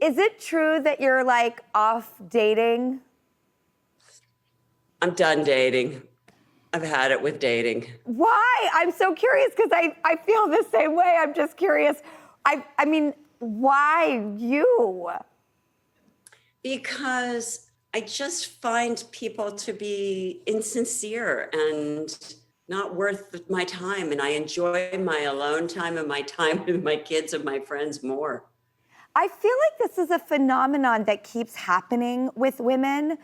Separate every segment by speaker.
Speaker 1: Is it true that you're like off dating?
Speaker 2: I'm done dating. I've had it with dating.
Speaker 1: Why? I'm so curious because I feel the same way. I'm just curious. I mean, why you?
Speaker 2: Because I just find people to be insincere and not worth my time. And I enjoy my alone time and my time with my kids and my friends more.
Speaker 1: I feel like this is a phenomenon that keeps happening with women.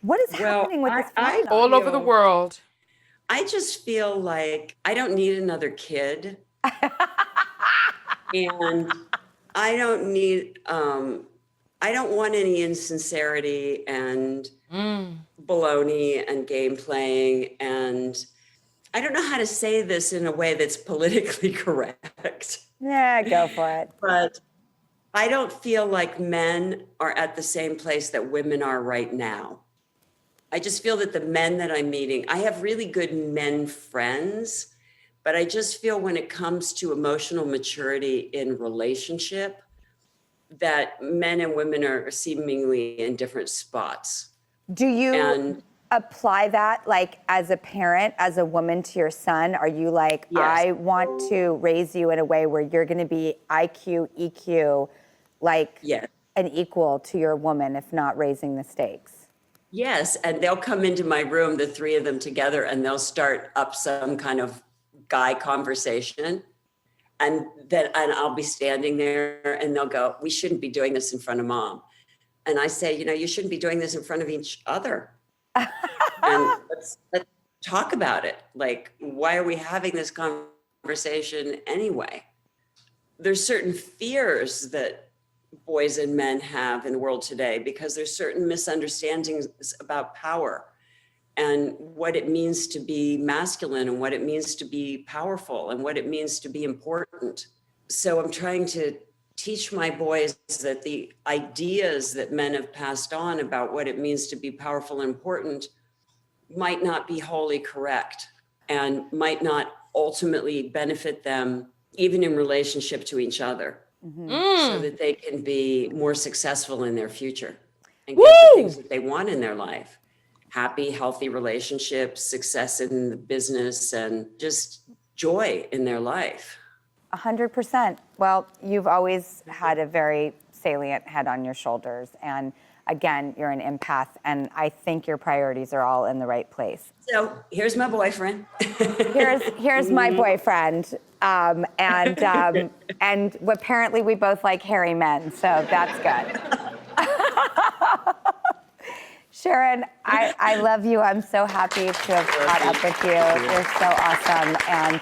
Speaker 1: What is
Speaker 2: Well,
Speaker 1: happening with this
Speaker 2: I
Speaker 1: phenomenon?
Speaker 3: All over the world.
Speaker 2: I just feel like I don't need another kid. And I don't need, I don't want any insincerity and baloney and game playing. And I don't know how to say this in a way that's politically correct,
Speaker 1: Yeah, go for it.
Speaker 2: but I don't feel like men are at the same place that women are right now. I just feel that the men that I'm meeting, I have really good men friends, but I just feel when it comes to emotional maturity in relationship, that men and women are seemingly in different spots.
Speaker 1: Do you
Speaker 2: And
Speaker 1: apply that like as a parent, as a woman to your son? Are you like,
Speaker 2: yes,
Speaker 1: I want to raise you in a way where you're going to be IQ, EQ, like
Speaker 2: yes,
Speaker 1: an equal to your woman, if not raising the stakes?
Speaker 2: yes. And they'll come into my room, the three of them together, and they'll start up some kind of guy conversation. And I'll be standing there and they'll go, we shouldn't be doing this in front of mom. And I say, you shouldn't be doing this in front of each other. And let's talk about it. Like, why are we having this conversation anyway? There's certain fears that boys and men have in the world today because there's certain misunderstandings about power and what it means to be masculine and what it means to be powerful and what it means to be important. So I'm trying to teach my boys that the ideas that men have passed on about what it means to be powerful and important might not be wholly correct and might not ultimately benefit them, even in relationship to each other, so that they can be more successful in their future and get the things that they want in their life. Happy, healthy relationships, success in the business, and just joy in their life.
Speaker 1: 100%. Well, you've always had a very salient head on your shoulders. And again, you're an empath. And I think your priorities are all in the right place.
Speaker 2: So here's my boyfriend.
Speaker 1: Here's my boyfriend. And apparently we both like hairy men. So that's good. Sharon, I love you. I'm so happy to have caught up with you. You're so awesome. And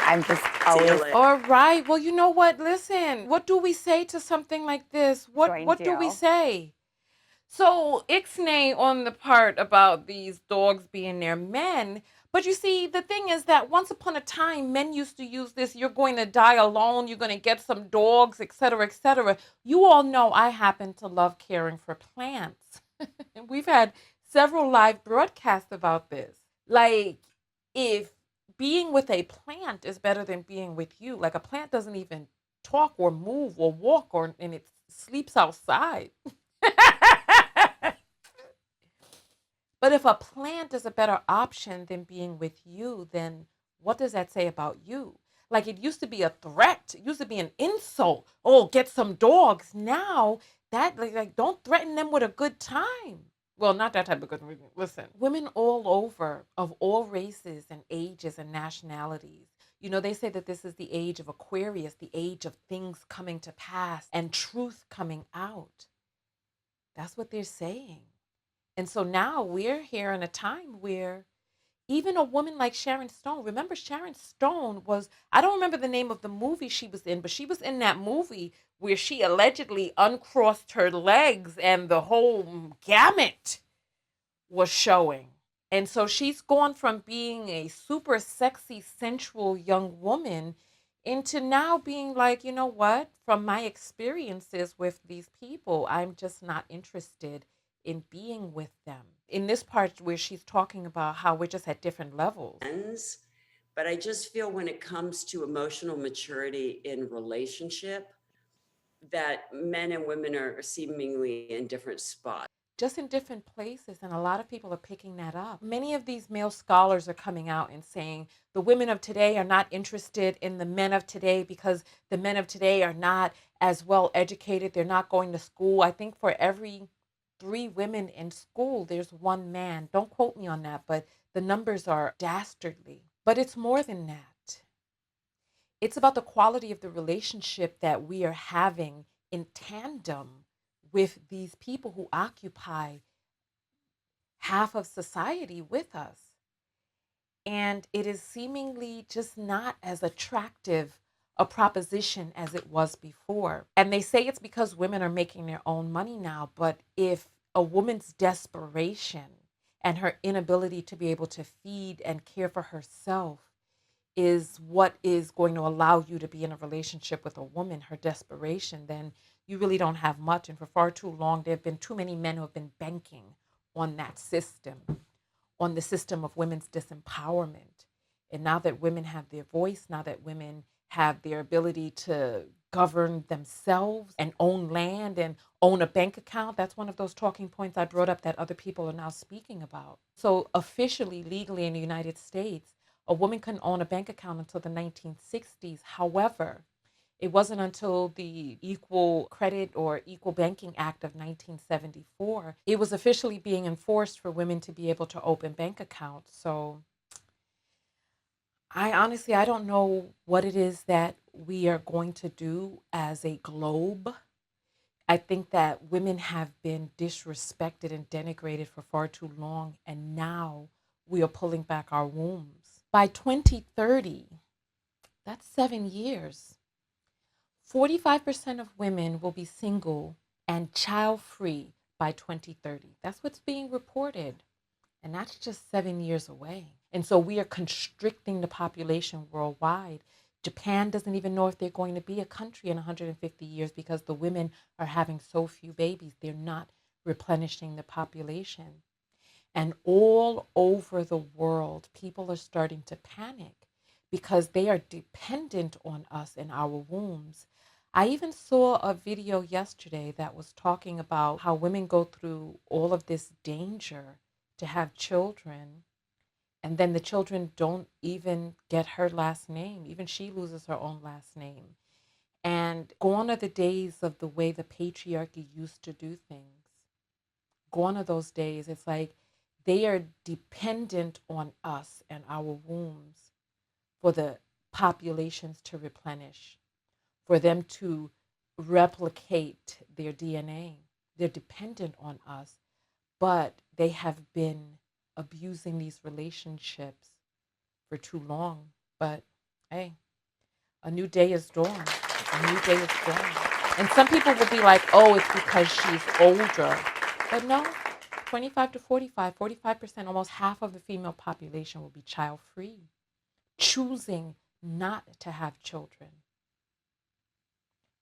Speaker 1: I'm just always
Speaker 3: All right. Well, you know what? Listen, what do we say to something like this? What do we say? So ixnay on the part about these dogs being their men. But you see, the thing is that once upon a time, men used to use this, you're going to die alone, you're going to get some dogs, et cetera, et cetera. You all know I happen to love caring for plants. And we've had several live broadcasts about this. Like, if being with a plant is better than being with you, like a plant doesn't even talk or move or walk and it sleeps outside. But if a plant is a better option than being with you, then what does that say about you? Like, it used to be a threat. It used to be an insult. Oh, get some dogs. Now that like don't threaten them with a good time. Well, not that type of good. Listen, women all over, of all races and ages and nationalities. You know, they say that this is the age of Aquarius, the age of things coming to pass and truth coming out. That's what they're saying. And so now we're here in a time where even a woman like Sharon Stone, remember Sharon Stone was, I don't remember the name of the movie she was in, but she was in that movie where she allegedly uncrossed her legs and the whole gamut was showing. And so she's gone from being a super sexy, sensual young woman into now being like, you know what? From my experiences with these people, I'm just not interested in being with them. In this part where she's talking about how we're just at different levels.
Speaker 2: But I just feel when it comes to emotional maturity in relationship, that men and women are seemingly in different spots.
Speaker 3: Just in different places, and a lot of people are picking that up. Many of these male scholars are coming out and saying the women of today are not interested in the men of today because the men of today are not as well educated. They're not going to school. I think for every 3 women in school, there's 1 man. Don't quote me on that, but the numbers are dastardly. But it's more than that. It's about the quality of the relationship that we are having in tandem with these people who occupy half of society with us. And it is seemingly just not as attractive a proposition as it was before. And they say it's because women are making their own money now. But if a woman's desperation and her inability to be able to feed and care for herself is what is going to allow you to be in a relationship with a woman, her desperation, then you really don't have much. And for far too long, there have been too many men who have been banking on that system, on the system of women's disempowerment. And now that women have their voice, now that women have their ability to govern themselves and own land and own a bank account, that's one of those talking points I brought up that other people are now speaking about. So officially, legally in the United States, a woman couldn't own a bank account until the 1960s. However, it wasn't until the Equal Credit or Equal Banking Act of 1974, it was officially being enforced for women to be able to open bank accounts. So I don't know what it is that we are going to do as a globe. I think that women have been disrespected and denigrated for far too long, and now we are pulling back our wombs. By 2030, that's 7 years, 45% of women will be single and child-free by 2030. That's what's being reported. And that's just 7 years away. And so we are constricting the population worldwide. Japan doesn't even know if they're going to be a country in 150 years because the women are having so few babies. They're not replenishing the population. And all over the world, people are starting to panic because they are dependent on us in our wombs. I even saw a video yesterday that was talking about how women go through all of this danger to have children, and then the children don't even get her last name. Even she loses her own last name. And gone are the days of the way the patriarchy used to do things. Gone are those days. It's like they are dependent on us and our wombs for the populations to replenish, for them to replicate their DNA. They're dependent on us, but they have been abusing these relationships for too long. But hey, a new day is dawn. A new day is dawn. And some people will be like, oh, it's because she's older. But no, 25 to 45%, almost half of the female population will be child-free, choosing not to have children.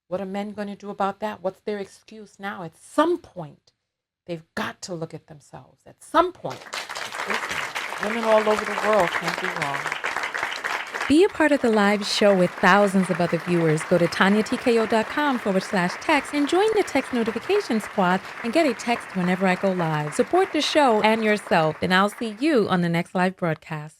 Speaker 3: What are men going to do about that? What's their excuse now? At some point, they've got to look at themselves. At some point, listen, women all over the world can't be wrong.
Speaker 4: Be a part of the live show with thousands of other viewers. Go to TonyaTKO.com/text and join the text notification squad and get a text whenever I go live. Support the show and yourself, and I'll see you on the next live broadcast.